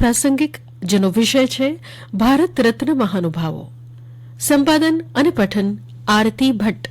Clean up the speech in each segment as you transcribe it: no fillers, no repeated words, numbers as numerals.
પ્રાસંગિક જેનો વિષય છે ભારત રત્ન મહાનુભાવો. સંપાદન અને પઠન આરતી ભટ્ટ.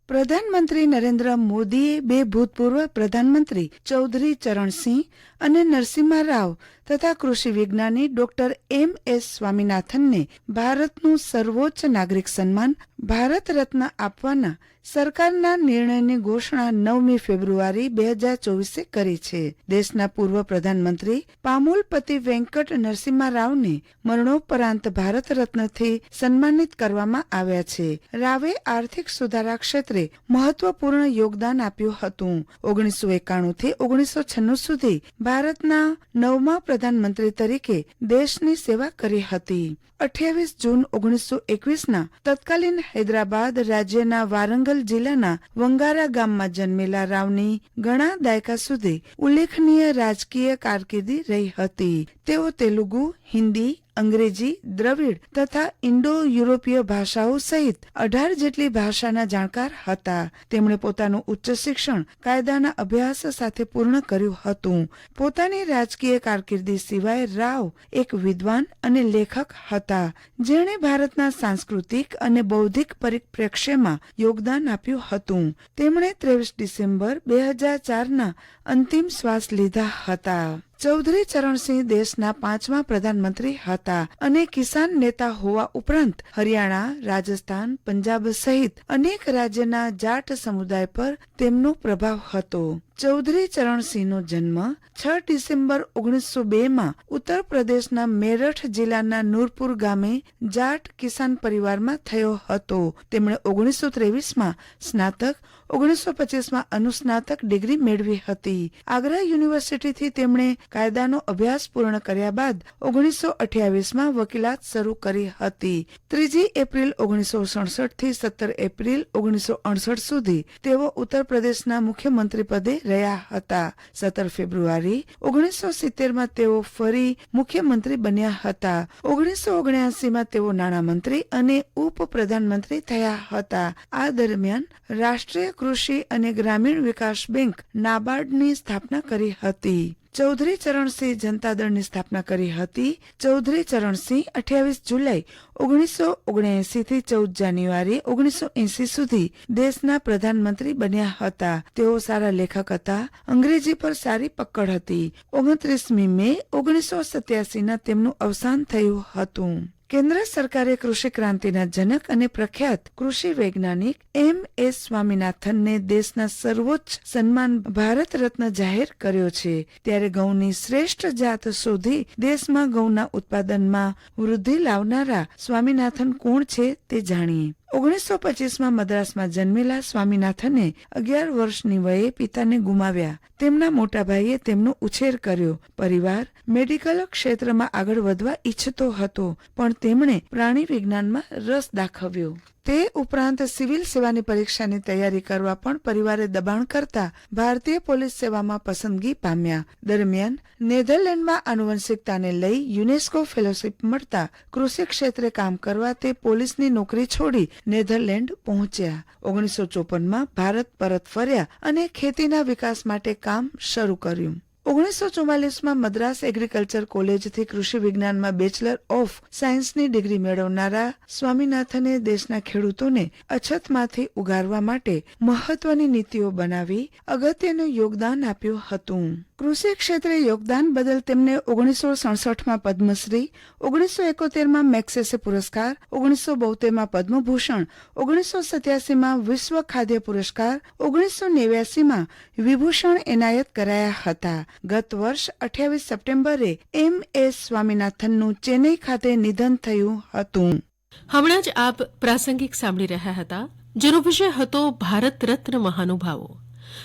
પ્રધાનમંત્રી નરેન્દ્ર મોદીએ બે ભૂતપૂર્વ પ્રધાનમંત્રી ચૌધરી ચરણસિંહ અને નરસિમ્હા રાવ તથા કૃષિ વિજ્ઞાની ડોક્ટર એમ.એસ. સ્વામીનાથનને ભારતનું સર્વોચ્ચ નાગરિક સન્માન ભારત રત્ન આપવાના સરકારના નિર્ણયની ઘોષણા 9મી ફેબ્રુઆરી 2024 કરી છે. દેશના પૂર્વ પ્રધાનમંત્રી પામુલપતિ વેંકટ નરસિમ્હા રાવને મરણોપરાંત ભારત રત્નથી સન્માનિત કરવામાં આવ્યા છે. રાવે આર્થિક સુધારા ક્ષેત્રે મહત્વપૂર્ણ યોગદાન આપ્યું હતું. 1991 થી 1996 સુધી ભારતના 9મા પ્રધાનમંત્રી તરીકે દેશની સેવા કરી હતી. 28 જૂન 1921ના તત્કાલીન હૈદરાબાદ રાજ્યના વારંગલ જિલ્લાના વંગારા ગામમાં જન્મેલા રાવની ઘણા દાયકા સુધી ઉલ્લેખનીય રાજકીય કારકિર્દી રહી હતી. તેઓ તેલુગુ, હિન્દી, અંગ્રેજી, દ્રવિડ તથા ઇન્ડો યુરોપીય ભાષાઓ સહિત 18 જેટલી ભાષાના જાણકાર હતા. તેમણે પોતાનું ઉચ્ચ શિક્ષણ કાયદાના અભ્યાસ સાથે પૂર્ણ કર્યું હતું. પોતાની રાજકીય કારકિર્દી સિવાય રાવ એક વિદ્વાન અને લેખક હતા, જેણે ભારતના સાંસ્કૃતિક અને બૌદ્ધિક પરિપ્રેક્ષ્યમાં યોગદાન આપ્યું હતું. તેમણે 23 ડિસેમ્બર 2004ના અંતિમ શ્વાસ લીધા હતા. ચૌધરી ચરણસિંહ દેશના 5મા પ્રધાનમંત્રી હતા અને કિસાન નેતા હોવા ઉપરાંત હરિયાણા, રાજસ્થાન, પંજાબ સહિત અનેક રાજ્યના જાટ સમુદાય પર તેમનો પ્રભાવ હતો. ચૌધરી ચરણસિંહનો જન્મ 6 ડિસેમ્બર 1902માં ઉત્તર પ્રદેશના મેરઠ જિલ્લાના નૂરપુર ગામે જાટ કિસાન પરિવારમાં થયો હતો. તેમણે 1923માં સ્નાતક, 1925માં અનુસ્નાતક ડિગ્રી મેળવી હતી. આગ્રા યુનિવર્સિટીથી તેમણે કાયદાનો અભ્યાસ પૂર્ણ કર્યા બાદ 1928માં વકીલાત શરૂ કરી હતી. 3 એપ્રિલ 1967 થી 17 એપ્રિલ 1968 સુધી તેઓ ઉત્તર પ્રદેશના મુખ્યમંત્રી પદે રહ્યા હતા. 17 ફેબ્રુઆરી 1970માં તેઓ ફરી મુખ્યમંત્રી બન્યા હતા. 1979માં તેઓ નાણામંત્રી અને ઉપપ્રધાનમંત્રી થયા હતા. આ દરમિયાન રાષ્ટ્રીય કૃષિ અને ગ્રામીણ વિકાસ બેંક નાબાર્ડની સ્થાપના કરી હતી. ચૌધરી ચરણસિંહ જનતા દળની સ્થાપના કરી હતી. ચૌધરી ચરણસિંહ 28 જુલાઈ 1979 થી 14 જાન્યુઆરી 1980 સુધી દેશના પ્રધાનમંત્રી બન્યા હતા. તેઓ સારા લેખક હતા. અંગ્રેજી પર સારી પકડ હતી. 29મી મે 1987ના તેમનું અવસાન થયું હતું. કેન્દ્ર સરકારે કૃષિ ક્રાંતિના જનક અને પ્રખ્યાત કૃષિ વૈજ્ઞાનિક એમ.એસ. સ્વામીનાથનને દેશના સર્વોચ્ચ સન્માન ભારત રત્ન જાહેર કર્યો છે. ત્યારે ઘઉંની શ્રેષ્ઠ જાત શોધી દેશમાં ઘઉંના ઉત્પાદનમાં વૃદ્ધિ લાવનારા સ્વામીનાથન કોણ છે તે જાણીએ. 1925માં મદ્રાસમાં જન્મેલા સ્વામીનાથને 11 વર્ષની વયે પિતાને ગુમાવ્યા. તેમના મોટા ભાઈએ તેમનો ઉછેર કર્યો. પરિવાર મેડિકલ ક્ષેત્રમાં આગળ વધવા ઈચ્છતો હતો, પણ તેમણે પ્રાણી વિજ્ઞાનમાં રસ દાખવ્યો. તે ઉપરાંત સિવિલ સેવાની પરીક્ષાની તૈયારી કરવા પણ પરિવારે દબાણ કરતા ભારતીય પોલીસ સેવામાં પસંદગી પામ્યા. દરમિયાન નેધરલેન્ડમાં આનુવંશિકતાને લઈ યુનેસ્કો ફેલોશિપ મળતા કૃષિ ક્ષેત્રે કામ કરવા તે પોલીસની નોકરી છોડી નેધરલેન્ડ પહોંચ્યા. 1954માં ભારત પરત ફર્યા અને ખેતીના વિકાસ માટે કામ શરૂ કર્યું. 1944માં મદ્રાસ એગ્રીકલ્ચર કોલેજથી કૃષિ વિજ્ઞાનમાં બેચલર ઓફ સાયન્સની ડિગ્રી મેળવનારા સ્વામીનાથને દેશના ખેડૂતોને અછતમાંથી ઉગારવા માટે મહત્વની નીતિઓ બનાવી અગત્યનું યોગદાન આપ્યું હતું. કૃષિ ક્ષેત્રે યોગદાન બદલ તેમને 1967માં પદ્મશ્રી, 1971માં મેક્સેસે પુરસ્કાર, 1972માં પદ્મભૂષણ, 1987માં વિશ્વ ખાદ્ય પુરસ્કાર, 1989માં વિભૂષણ એનાયત કરાયા હતા. ગત વર્ષ 28 સપ્ટેમ્બરે એમ.એસ. સ્વામીનાથનનું ચેન્નઈ ખાતે નિધન થયું હતું. હમણાં જ આપ પ્રાસંગિક સાંભળી રહ્યા હતા, જેનો વિષય હતો ભારત રત્ન મહાનુભાવો.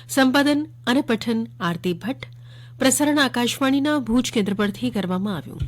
સંપાદન અને પઠન આરતી ભટ્ટ. પ્રસારણ આકાશવાણીના ભુજ કેન્દ્ર પરથી કરવામાં આવ્યું.